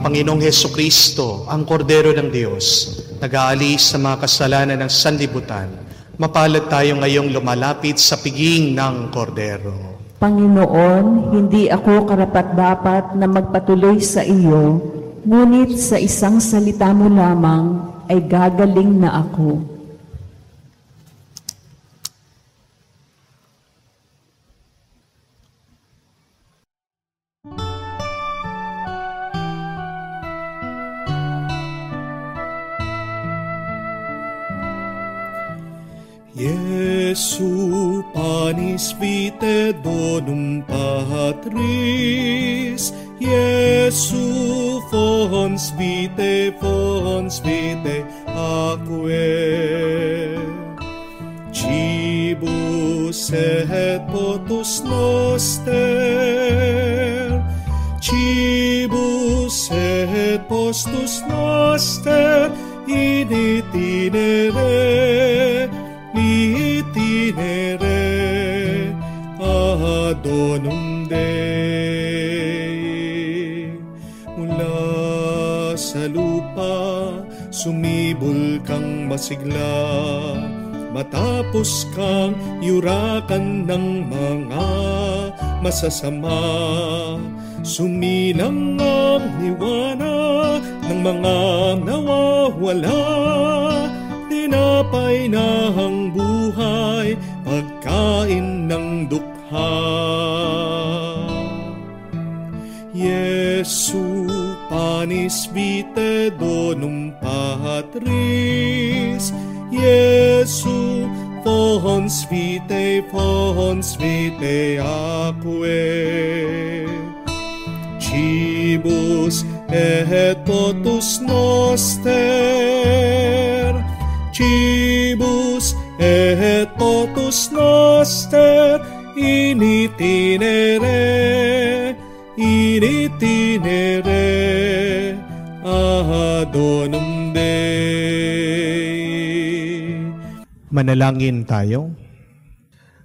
A: Panginoong Hesukristo, ang Kordero ng Diyos, nag-aalis sa mga kasalanan ng sanlibutan, mapalad tayo ngayong lumalapit sa piging ng Kordero.
B: Panginoon, hindi ako karapat-dapat na magpatuloy sa iyo, ngunit sa isang salita mo lamang ay gagaling na ako.
C: Jesu panis vitae donum Patris, Jesu fons vitae aquae. Cibus et potus noster, cibus et postus noster, in itinere adonum Dei. Mula sa lupa sumibol kang masigla, matapos kang yurakan ng mga masasama. Sumilang ang liwanag ng mga nawawala, tinapay na ang buhay, pagkain ng dukha. Jesu panis vitae donum Patris, Jesu fons vitae aquae. Cibus et potus noster, cibus et potus noster, in itinere adonum Dei.
A: Manalangin tayo.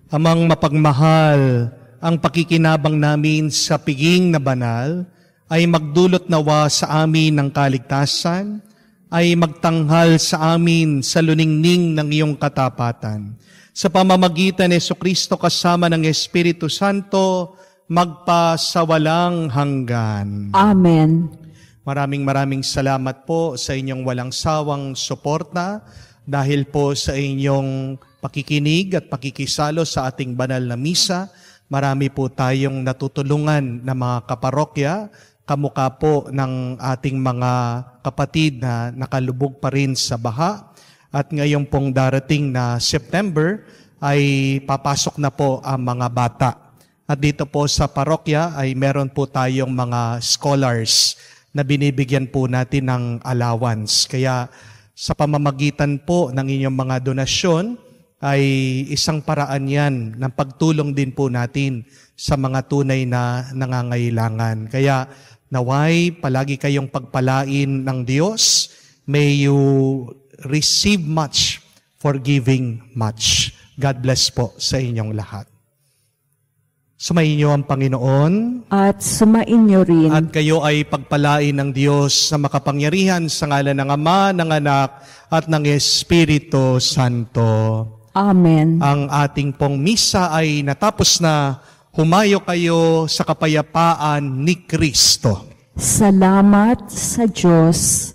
A: Amang mapagmahal, ang pakikinabang namin sa piging na banal ay magdulot nawa sa amin ng kaligtasan, ay magtanghal sa amin sa luningning ng iyong katapatan. Sa pamamagitan ni Jesucristo kasama ng Espiritu Santo, magpasawalang hanggan.
B: Amen.
A: Maraming salamat po sa inyong walang sawang suporta dahil po sa inyong pakikinig at pakikisalo sa ating banal na misa. Marami po tayong natutulungan na mga kaparokya, kamukha po ng ating mga kapatid na nakalubog pa rin sa baha. At ngayon pong darating na September ay papasok na po ang mga bata. At dito po sa parokya ay meron po tayong mga scholars na binibigyan po natin ng allowance. Kaya sa pamamagitan po ng inyong mga donasyon, ay isang paraan yan ng pagtulong din po natin sa mga tunay na nangangailangan. Kaya naway palagi kayong pagpalain ng Diyos. May you receive much for giving much. God bless po sa inyong lahat. Sumayin niyo ang Panginoon.
B: At sumain niyo rin.
A: At kayo ay pagpalain ng Diyos sa makapangyarihan sa ngalan ng Ama, ng Anak, at ng Espiritu Santo.
B: Amen.
A: Ang ating pong misa ay natapos na. Humayo kayo sa kapayapaan ni Kristo.
B: Salamat sa Diyos.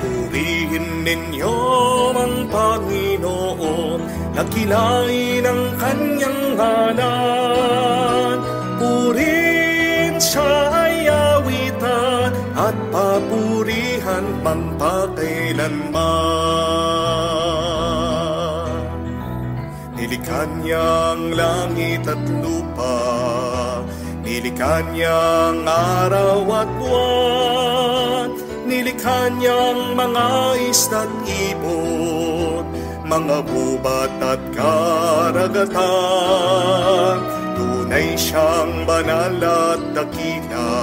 C: Purihin ninyo ang Panginoon, nakilain ang kanyang ngalan. Purihin siya ay awitan at papurihan magpakailanman. Nilikha niya ang langit at lupa, Nilikha niyang araw at buwan, nilikha niyang mga isda't ibon, mga gubat at karagatan. Tunay siyang banal at dakila,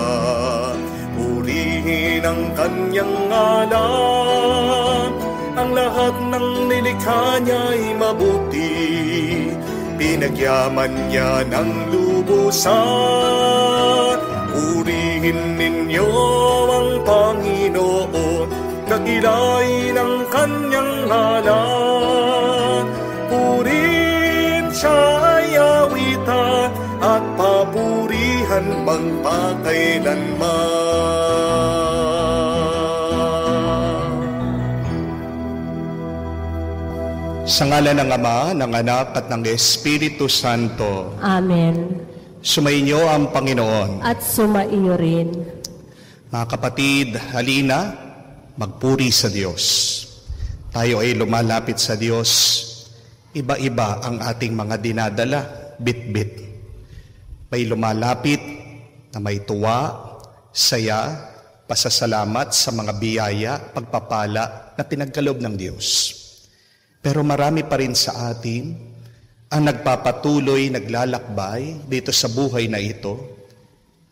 C: purihin ang kanyang ngalan. Ang lahat ng nilikha niya'y mabuti, pinagyaman niya ng lubusan. Purihin ninyo ang Panginoon, dakilain ang kanyang ngalan. Purihin siya ay awitan at papurihan magpakailanman.
A: Sa ngalan ng Ama, ng Anak at ng Espiritu Santo.
B: Amen.
A: Sumainyo ang Panginoon.
B: At sumaiyo rin.
A: Mga kapatid, halina, magpuri sa Diyos. Tayo ay lumalapit sa Diyos. Iba-iba ang ating mga dinadala, bit-bit. May lumalapit na may tuwa, saya, pasasalamat sa mga biyaya, pagpapala na pinagkaloob ng Diyos. Pero marami pa rin sa atin ang nagpapatuloy, naglalakbay dito sa buhay na ito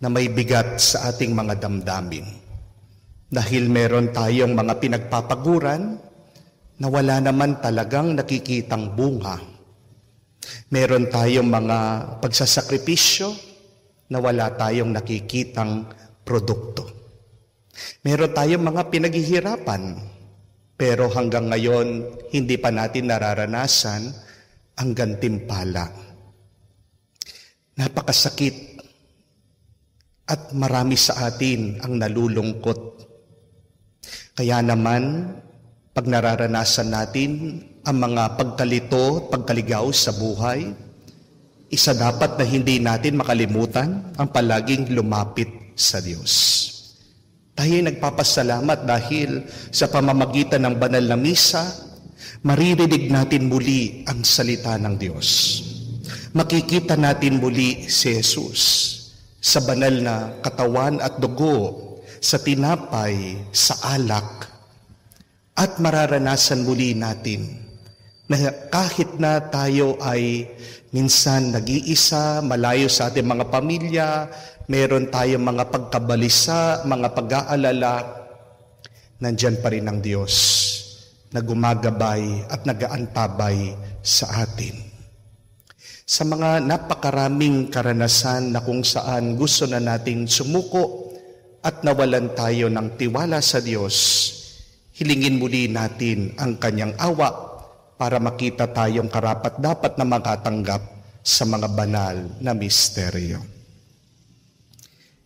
A: na may bigat sa ating mga damdamin. Dahil meron tayong mga pinagpapaguran na wala naman talagang nakikitang bunga. Meron tayong mga pagsasakripisyo na wala tayong nakikitang produkto. Meron tayong mga pinaghihirapan, pero hanggang ngayon hindi pa natin nararanasan ang gantimpala. Napakasakit at marami sa atin ang nalulungkot. Kaya naman, pag nararanasan natin ang mga pagkalito, pagkaligaw sa buhay, isa dapat na hindi natin makalimutan ang palaging lumapit sa Diyos. Tayo nagpapasalamat dahil sa pamamagitan ng banal na misa, maririnig natin muli ang salita ng Diyos. Makikita natin muli si Jesus sa banal na katawan at dugo, sa tinapay, sa alak. At mararanasan muli natin na kahit na tayo ay minsan nag-iisa, malayo sa ating mga pamilya, meron tayong mga pagkabalisa, mga pag-aalala, nandyan pa rin ang Diyos na gumagabay at nag-aantabay sa atin. Sa mga napakaraming karanasan na kung saan gusto na nating sumuko at nawalan tayo ng tiwala sa Diyos, hilingin muli natin ang Kanyang awa para makita tayong karapat-dapat na makatanggap sa mga banal na misteryo.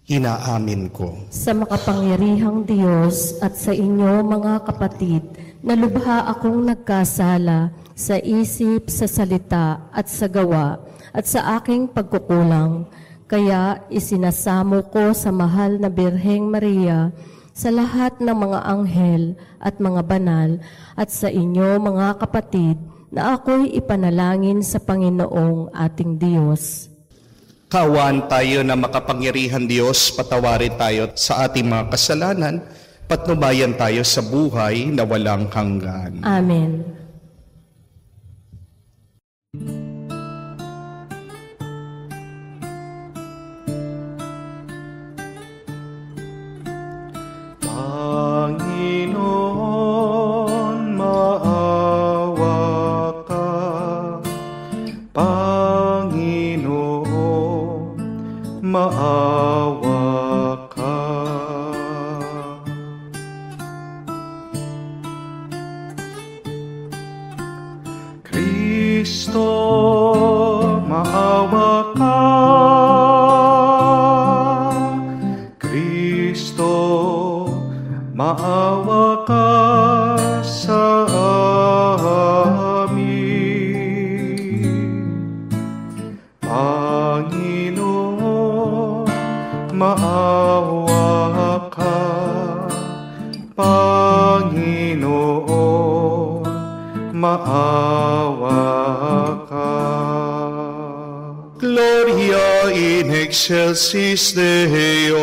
A: Inaamin ko
F: sa makapangyarihang Diyos at sa inyo mga kapatid, na lubha akong nagkasala sa isip, sa salita at sa gawa at sa aking pagkukulang. Kaya isinasamo ko sa mahal na Birheng Maria, sa lahat ng mga anghel at mga banal at sa inyo mga kapatid, na ako'y ipanalangin sa Panginoong ating Diyos.
A: Kaawaan tayo na makapangyarihan Diyos, patawarin tayo sa ating mga kasalanan, patnubayan tayo sa buhay na walang hanggan.
F: Amen.
C: Panginoon, maawa ka. Panginoon, maawa ka. Kristo, maawa ka. Kristo, maawa ka sa amin. Panginoon, maawa ka. Panginoon, maawa ka.
A: Gloria
C: in excelsis Deo.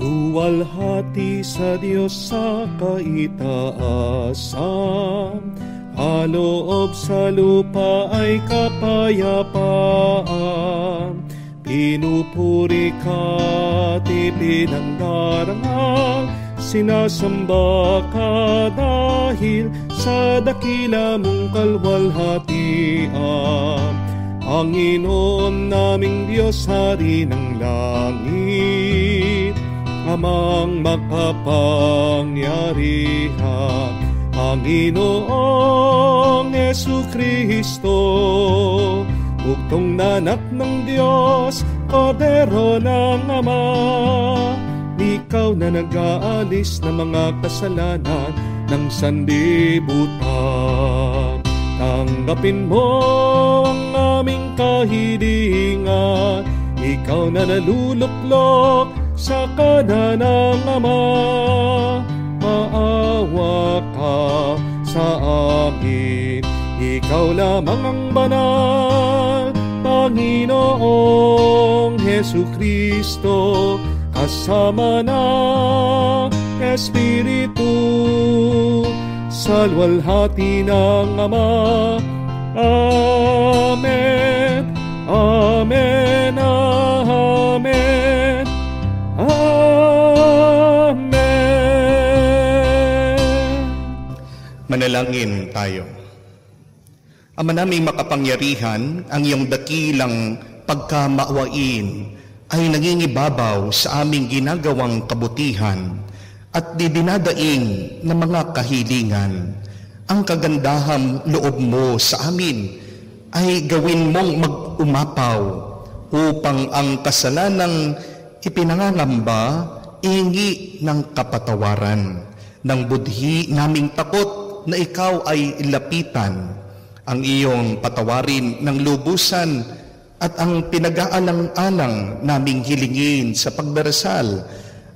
C: Luwalhati sa Diyos sa kaitaasan, kaloob sa lupa ay kapayapaan. Pinupuri ka at ipinangdarangal, sinasamba ka dahil sa dakila mong kalwalhatian. Panginoon naming Diyos, Hari ng langit, Amang makapangyarihan, Panginoong Jesucristo, bugtong na anak ng Diyos, Kordero ng Ama. Ikaw na nag-aalis ng mga kasalanan ng sanlibutan. Tanggapin mo ang aming kahilingan, ikaw na naluluklok sa kanan ng Ama. Maawa ka sa amin, ikaw lamang ang banal, Panginoong Jesucristo, kasama ng Espiritu, sa luwalhati ng Ama. Amen, Amen, Amen, Amen.
A: Manalangin tayo. Ama naming makapangyarihan, ang iyong dakilang pagkamaawain ay nangingibabaw sa aming ginagawang kabutihan at dinadaing ng mga kahilingan. Ang kagandahang loob mo sa amin ay gawin mong mag-umapaw upang ang kasalanang ipinangangamba ihingi ng kapatawaran, ng budhi naming takot na ikaw ay lapitan, ang iyong patawarin ng lubusan, at ang pinag-aalang-alang naming hilingin sa pagdarasal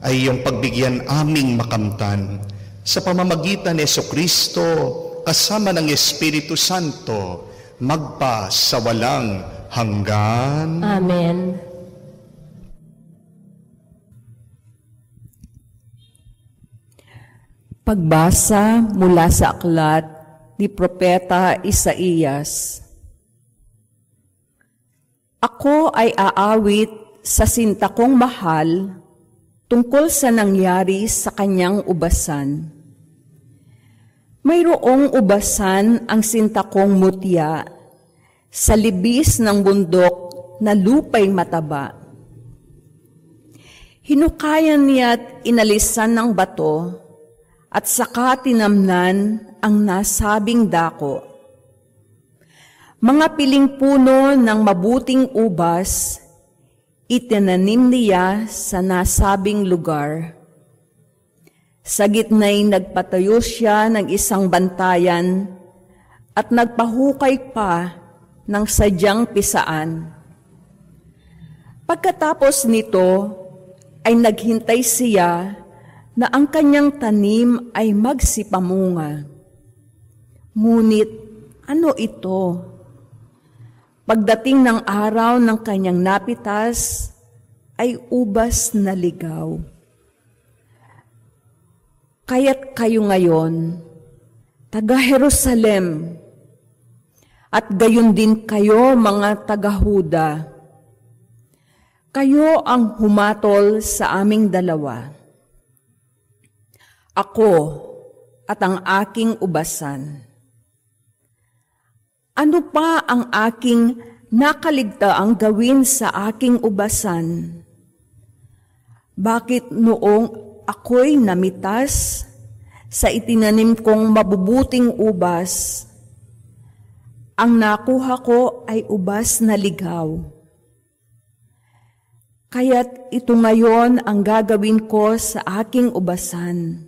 A: ay iyong pagbigyan aming makamtan. Sa pamamagitan ni Jesucristo, kasama ng Espiritu Santo, magpa sa walang hanggan.
F: Amen.
B: Pagbasa mula sa aklat ni Propeta Isaías. Ako ay aawit sa sinta kong mahal tungkol sa nangyari sa kanyang ubasan. Mayroong ubasan ang sinta kong mutya sa libis ng bundok na lupay mataba. Hinukayan niya't inalisan ng bato at saka tinamnan ang nasabing dako. Mga piling puno ng mabuting ubas, itinanim niya sa nasabing lugar. Sa gitna'y nagpatayo siya ng isang bantayan at nagpahukay pa ng sadyang pisaan. Pagkatapos nito ay naghintay siya na ang kanyang tanim ay magsipamunga. Ngunit ano ito? Pagdating ng araw ng kanyang napitas, ay ubas na ligaw. Kaya't kayo ngayon, taga-Jerusalem, at gayon din kayo mga taga-Huda. Kayo ang humatol sa aming dalawa. Ako at ang aking ubasan. Ano pa ang aking nakaligtaang gawin sa aking ubasan? Bakit noong ako'y namitas sa itinanim kong mabubuting ubas, ang nakuha ko ay ubas na ligaw? Kaya't ito ngayon ang gagawin ko sa aking ubasan.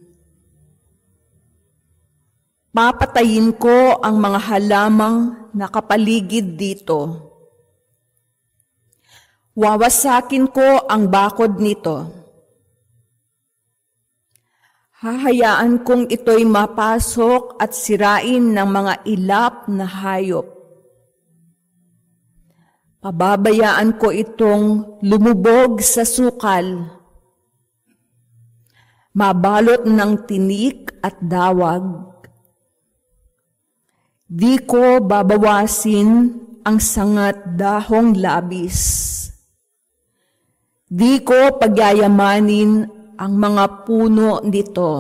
B: Papatayin ko ang mga halamang nakapaligid dito. Wawasakin ko ang bakod nito. Hahayaan kong ito'y mapasok at sirain ng mga ilap na hayop. Pababayaan ko itong lumubog sa sukal, mabalot ng tinik at dawag. Di ko babawasin ang sangat dahong labis. Di ko pagyayamanin ang mga puno nito.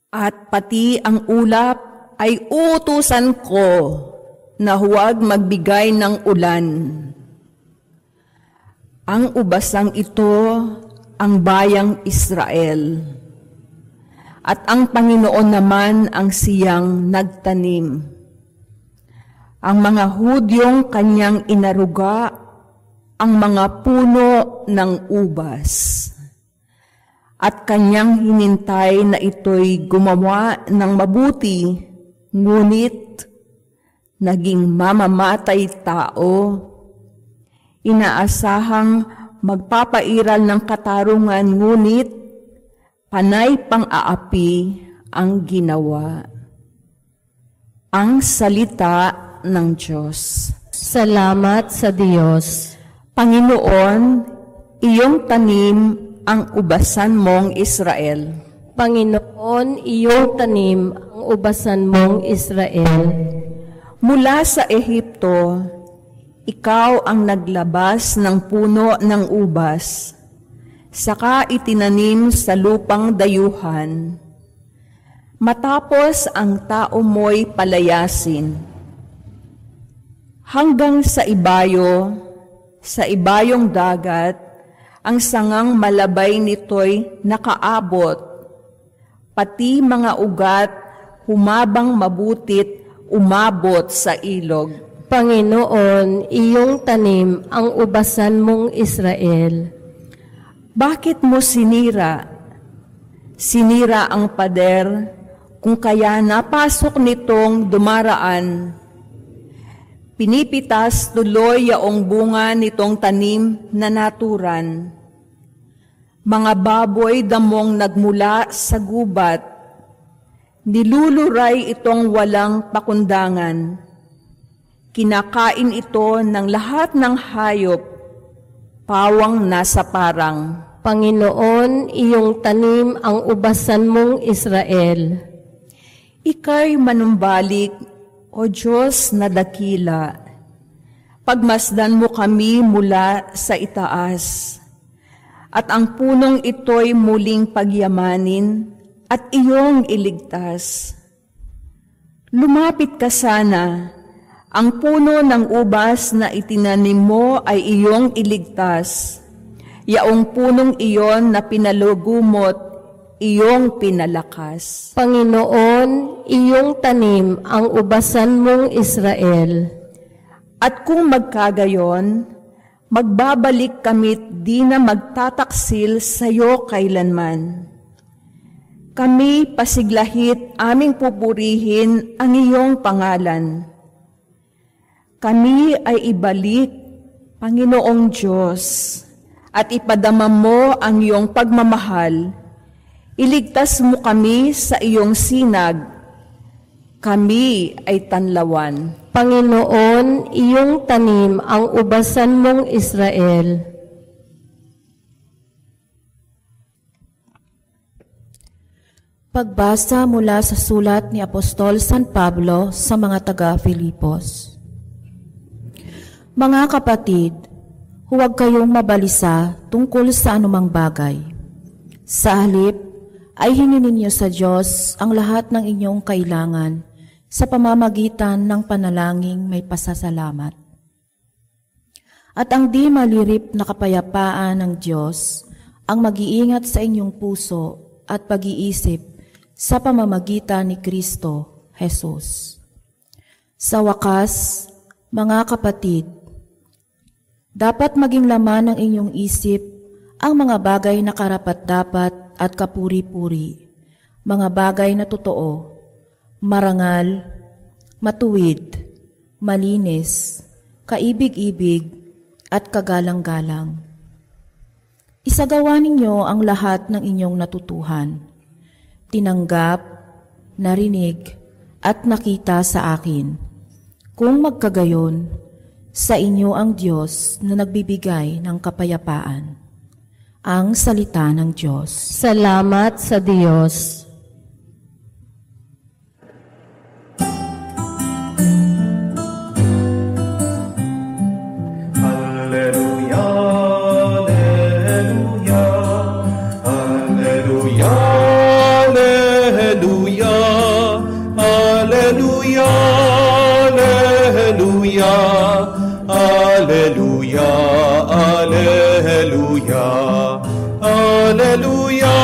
B: At pati ang ulap ay utusan ko na huwag magbigay ng ulan. Ang ubasang ito ang bayang Israel, at ang Panginoon naman ang siyang nagtanim. Ang mga Hudyong kanyang inaruga, ang mga puno ng ubas, at kanyang hinintay na ito'y gumawa ng mabuti, ngunit naging mamamatay tao. Inaasahang magpapairal ng katarungan, ngunit panay pang-aapi ang ginawa. Ang salita ng Diyos.
F: Salamat sa Diyos.
B: Panginoon, iyong tanim ang ubasan mong Israel.
F: Panginoon, iyong tanim ang ubasan mong Israel.
B: Mula sa Ehipto, ikaw ang naglabas ng puno ng ubas, saka itinanim sa lupang dayuhan. Matapos ang tao mo'y palayasin, hanggang sa ibayong dagat, ang sangang malabay nito'y nakaabot, pati mga ugat humabang mabutit umabot sa ilog.
F: Panginoon, iyong tanim ang ubasan mong Israel.
B: Bakit mo sinira? Sinira ang pader, kung kaya napasok nitong dumaraan. Pinipitas tuloy yaong bunga nitong tanim na naturan. Mga baboy damong nagmula sa gubat, niluluray itong walang pakundangan. Kinakain ito ng lahat ng hayop, pawang nasa parang.
F: Panginoon, iyong tanim ang ubasan mong Israel.
B: Ika'y manumbalik, O Diyos na dakila. Pagmasdan mo kami mula sa itaas, at ang punong ito'y muling pagyamanin at iyong iligtas. Lumapit ka sana, ang puno ng ubas na itinanim mo ay iyong iligtas. Yaong punong iyon na pinalugumot, iyong pinalakas.
F: Panginoon, iyong tanim ang ubasan mong Israel.
B: At kung magkagayon, magbabalik kami't di na magtataksil sa iyo kailanman. Kami pasiglahit aming pupurihin ang iyong pangalan. Kami ay ibalik, Panginoong Diyos, at ipadama mo ang iyong pagmamahal. Iligtas mo kami sa iyong sinag. Kami ay tanlawan.
F: Panginoon, iyong tanim ang ubasan mong Israel.
G: Pagbasa mula sa sulat ni Apostol San Pablo sa mga taga-Filipos. Mga kapatid, huwag kayong mabalisa tungkol sa anumang bagay. Sa halip, ay hinginin niyo sa Diyos ang lahat ng inyong kailangan sa pamamagitan ng panalangin may pasasalamat. At ang di malirip na kapayapaan ng Diyos ang mag-iingat sa inyong puso at pag-iisip sa pamamagitan ni Kristo Jesus. Sa wakas, mga kapatid, dapat maging laman ng inyong isip ang mga bagay na karapat-dapat at kapuri-puri, mga bagay na totoo, marangal, matuwid, malinis, kaibig-ibig at kagalang-galang. Isagawa ninyo ang lahat ng inyong natutuhan, tinanggap, narinig, at nakita sa akin. Kung magkagayon, sa inyo ang Diyos na nagbibigay ng kapayapaan. Ang salita ng Diyos.
F: Salamat sa Diyos.
C: Alleluia, alleluia, alleluia, alleluia, alleluia, alleluia, alleluia, alleluia,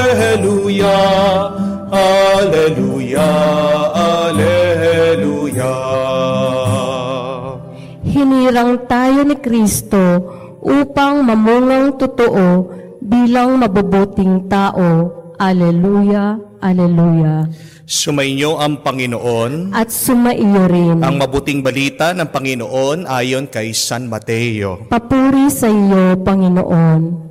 C: alleluia, alleluia, alleluia, alleluia.
F: Hinirang tayo ni Kristo upang mamungang totoo bilang mabubuting tao. Alleluia, alleluia.
A: Sumainyo ang Panginoon.
F: At sumaiyo rin.
A: Ang mabuting balita ng Panginoon ayon kay San Mateo.
F: Papuri sa iyo, Panginoon.